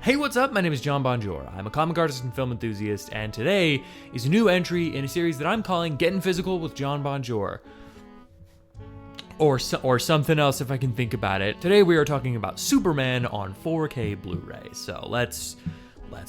Hey, what's up? My name is John Bonjour. I'm a comic artist and film enthusiast, and today is a new entry in a series that I'm calling Getting Physical with John Bonjour. Or something else if I can think about it. Today we are talking about Superman on 4K Blu-ray, so let's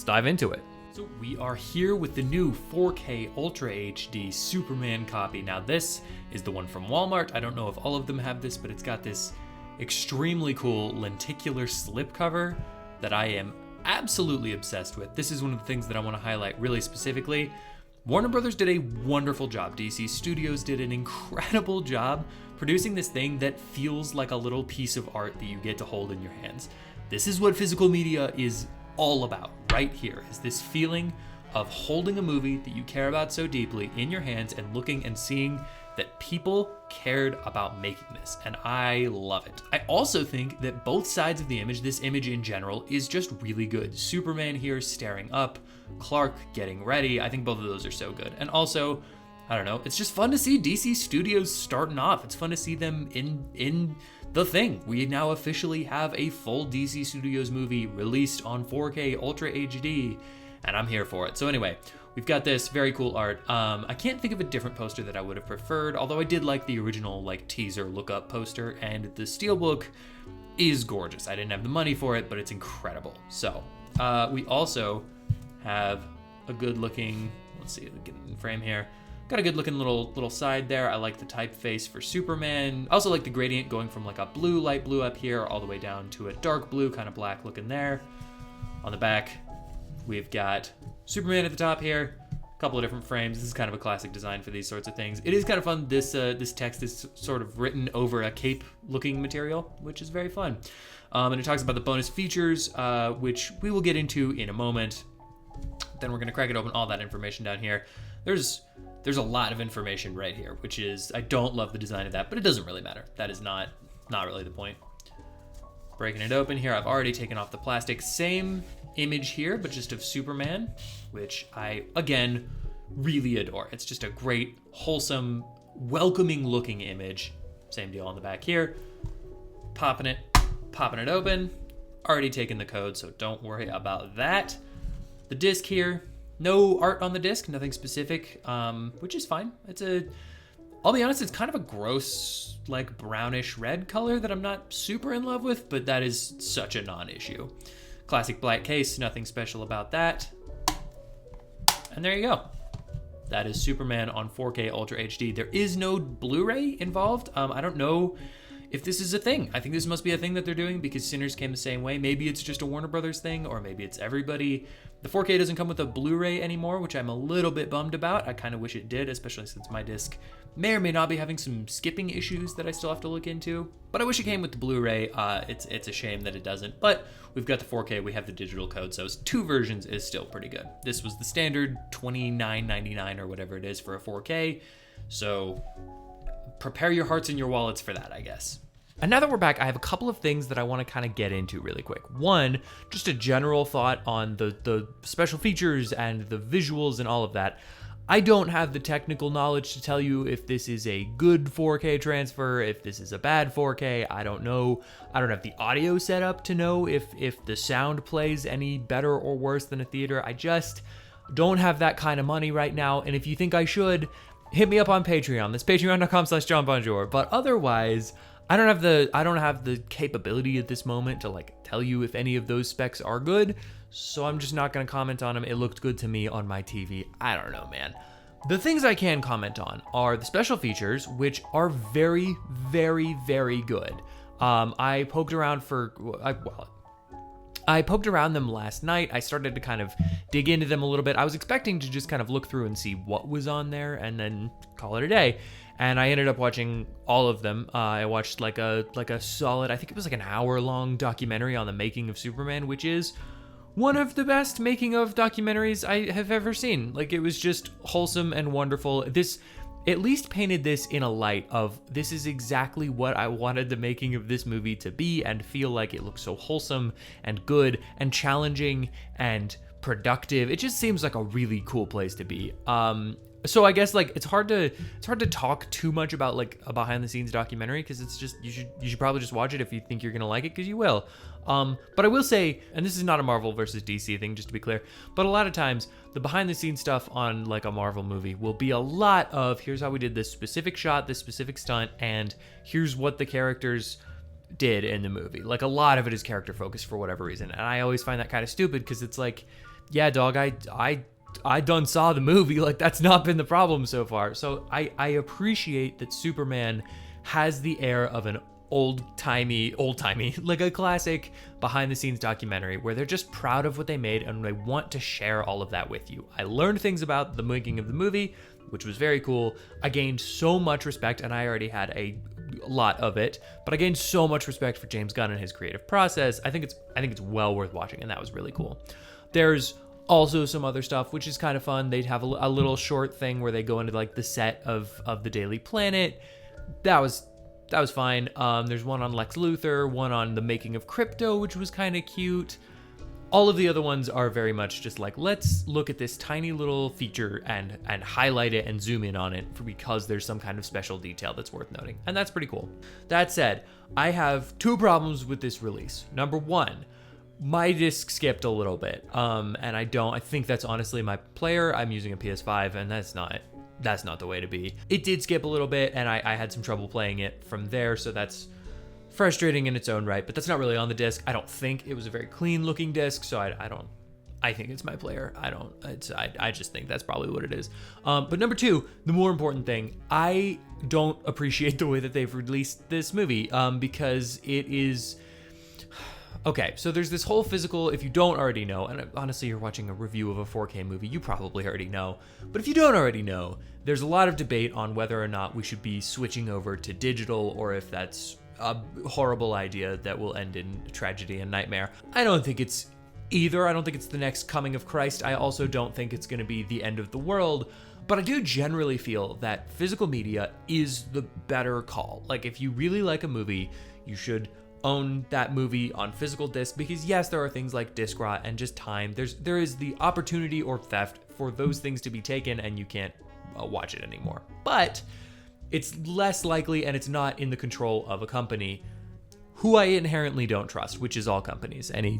dive into it. So we are here with the new 4K Ultra HD Superman copy. Now this is the one from Walmart. I don't know if all of them have this, but it's got this extremely cool lenticular slipcover that I am absolutely obsessed with. This is one of the things that I want to highlight really specifically. Warner Brothers did a wonderful job. DC Studios did an incredible job producing this thing that feels like a little piece of art that you get to hold in your hands. This is what physical media is all about right here, is this feeling of holding a movie that you care about so deeply in your hands and looking and seeing that people cared about making this, and I love it. I also think that both sides of the image, this image in general, is just really good. Superman here staring up, Clark getting ready. I think both of those are so good. And also, I don't know, it's just fun to see DC Studios starting off. It's fun to see them in the thing. We now officially have a full DC Studios movie released on 4K Ultra HD, and I'm here for it. So anyway, we've got this very cool art. I can't think of a different poster that I would have preferred, although I did like the original teaser look-up poster, and the steelbook is gorgeous. I didn't have the money for it, but it's incredible. So we also have a good-looking, let's see, get in frame here. Got a good-looking little side there. I like the typeface for Superman. I also like the gradient going from a blue, light blue up here all the way down to a dark blue, kind of black looking there. On the back, we've got Superman at the top here, a couple of different frames. This is kind of a classic design for these sorts of things. It is kind of fun. This text is sort of written over a cape-looking material, which is very fun. And it talks about the bonus features, which we will get into in a moment. Then we're going to crack it open, all that information down here. There's a lot of information right here, which is, I don't love the design of that, but it doesn't really matter. That is not really the point. Breaking it open here, I've already taken off the plastic. Same image here, but just of Superman, which I, again, really adore. It's just a great, wholesome, welcoming looking image. Same deal on the back here. Popping it open. Already taken the code, so don't worry about that. The disc here, no art on the disc, nothing specific, which is fine. I'll be honest, it's kind of a gross, brownish red color that I'm not super in love with, but that is such a non-issue. Classic black case, nothing special about that. And there you go. That is Superman on 4K Ultra HD. There is no Blu-ray involved. I don't know if this is a thing. I think this must be a thing that they're doing because Sinners came the same way. Maybe it's just a Warner Brothers thing, or maybe it's everybody. The 4K doesn't come with a Blu-ray anymore, which I'm a little bit bummed about. I kind of wish it did, especially since my disc may or may not be having some skipping issues that I still have to look into. But I wish it came with the Blu-ray. It's a shame that it doesn't. But we've got the 4K, we have the digital code, so 2 versions is still pretty good. This was the standard $29.99 or whatever it is for a 4K. So prepare your hearts and your wallets for that, I guess. And now that we're back, I have a couple of things that I want to kind of get into really quick. One, just a general thought on the special features and the visuals and all of that. I don't have the technical knowledge to tell you if this is a good 4K transfer, if this is a bad 4K. I don't know. I don't have the audio set up to know if the sound plays any better or worse than a theater. I just don't have that kind of money right now. And if you think I should, hit me up on Patreon. That's patreon.com/JohnBonjour. But otherwise, I don't have the capability at this moment to tell you if any of those specs are good, so I'm just not going to comment on them. It looked good to me on my TV. I don't know, man. The things I can comment on are the special features, which are very, very, very good. I poked around them last night. I started to kind of dig into them a little bit. I was expecting to just kind of look through and see what was on there and then call it a day. And I ended up watching all of them. I watched a solid, I think it was an hour-long documentary on the making of Superman, which is one of the best making of documentaries I have ever seen. It was just wholesome and wonderful. This at least painted this in a light of, this is exactly what I wanted the making of this movie to be and feel like. It looks so wholesome and good and challenging and productive. It just seems like a really cool place to be. So I guess like it's hard to talk too much about like a behind the scenes documentary, because it's just you should probably just watch it if you think you're gonna like it, because you will. But I will say, and this is not a Marvel versus DC thing, just to be clear, but a lot of times the behind the scenes stuff on like a Marvel movie will be a lot of, here's how we did this specific shot, this specific stunt, and here's what the characters did in the movie. Like a lot of it is character focused for whatever reason, and I always find that kind of stupid, because it's like, yeah, dog, I done saw the movie. Like, that's not been the problem so far. So I appreciate that Superman has the air of an old-timey, like a classic behind-the-scenes documentary where they're just proud of what they made and they want to share all of that with you. I learned things about the making of the movie, which was very cool. I gained so much respect, and I already had a lot of it, but I gained so much respect for James Gunn and his creative process. I think it's well worth watching, and that was really cool. There's also some other stuff which is kind of fun. They'd have a little short thing where they go into like the set of the Daily Planet. That was fine. There's one on Lex Luthor, one on the making of crypto, which was kind of cute. All of the other ones are very much just like, let's look at this tiny little feature and highlight it and zoom in on it because there's some kind of special detail that's worth noting. And that's pretty cool. That said, I have two problems with this release. Number one, my disc skipped a little bit. And I think that's honestly my player. I'm using a PS5, and that's not the way to be. It did skip a little bit, and I had some trouble playing it from there, so that's frustrating in its own right, but that's not really on the disc. I don't think it was a very clean looking disc, so I think it's my player. I just think that's probably what it is. But number two, the more important thing, I don't appreciate the way that they've released this movie, because it is... Okay, so there's this whole physical, if you don't already know, and honestly, you're watching a review of a 4K movie, you probably already know, but if you don't already know, there's a lot of debate on whether or not we should be switching over to digital, or if that's a horrible idea that will end in tragedy and nightmare. I don't think it's either. I don't think it's the next coming of Christ. I also don't think it's going to be the end of the world, but I do generally feel that physical media is the better call. Like, if you really like a movie, you should own that movie on physical disc, because yes, there are things like disc rot and just time. There is the opportunity or theft for those things to be taken and you can't watch it anymore. But it's less likely, and it's not in the control of a company who I inherently don't trust, which is all companies. Any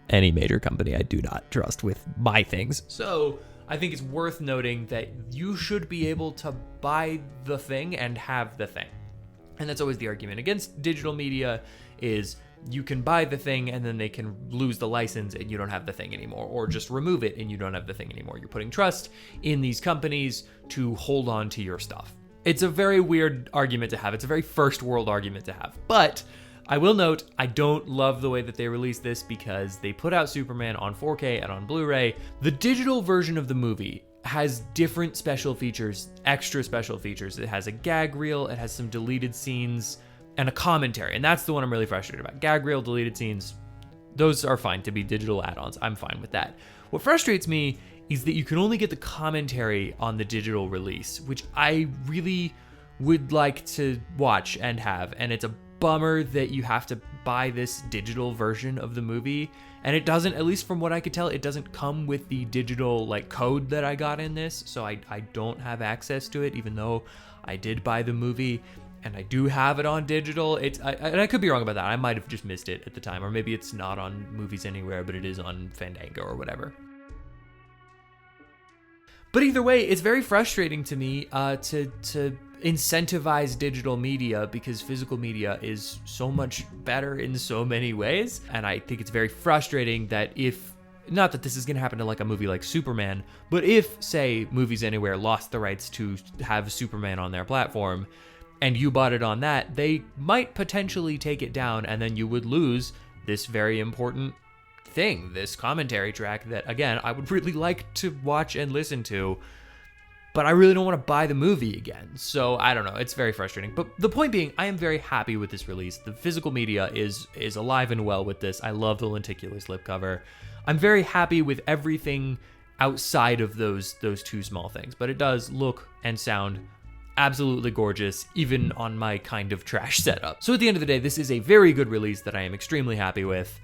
major company I do not trust with my things. So I think it's worth noting that you should be able to buy the thing and have the thing. And that's always the argument against digital media, is you can buy the thing and then they can lose the license and you don't have the thing anymore, or just remove it and you don't have the thing anymore. You're putting trust in these companies to hold on to your stuff. It's a very weird argument to have. It's a very first world argument to have. But I will note, I don't love the way that they released this, because they put out Superman on 4K and on Blu-ray. The digital version of the movie has different special features, extra special features. It has a gag reel, it has some deleted scenes, and a commentary. And that's the one I'm really frustrated about. Gag reel, deleted scenes, those are fine to be digital add-ons. I'm fine with that. What frustrates me is that you can only get the commentary on the digital release, which I really would like to watch and have. And it's a bummer that you have to buy this digital version of the movie. And it doesn't, at least from what I could tell, it doesn't come with the digital like code that I got in this. So I don't have access to it, even though I did buy the movie and I do have it on digital. And I could be wrong about that. I might have just missed it at the time, or maybe it's not on Movies Anywhere, but it is on Fandango or whatever. But either way, it's very frustrating to me to incentivize digital media, because physical media is so much better in so many ways. And I think it's very frustrating that not that this is going to happen to like a movie like Superman, but if, say, Movies Anywhere lost the rights to have Superman on their platform and you bought it on that, they might potentially take it down, and then you would lose this very important thing, this commentary track that, again, I would really like to watch and listen to, but I really don't want to buy the movie again. So I don't know, it's very frustrating. But the point being, I am very happy with this release. The physical media is alive and well with this. I love the lenticular slipcover. I'm very happy with everything outside of those two small things, but it does look and sound absolutely gorgeous, even on my kind of trash setup. So at the end of the day, this is a very good release that I am extremely happy with.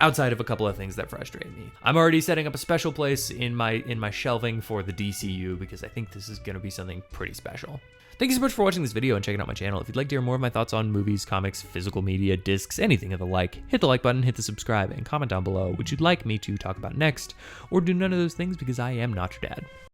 outside of a couple of things that frustrate me. I'm already setting up a special place in my shelving for the DCU because I think this is going to be something pretty special. Thank you so much for watching this video and checking out my channel. If you'd like to hear more of my thoughts on movies, comics, physical media, discs, anything of the like, hit the like button, hit the subscribe, and comment down below what you'd like me to talk about next, or do none of those things because I am not your dad.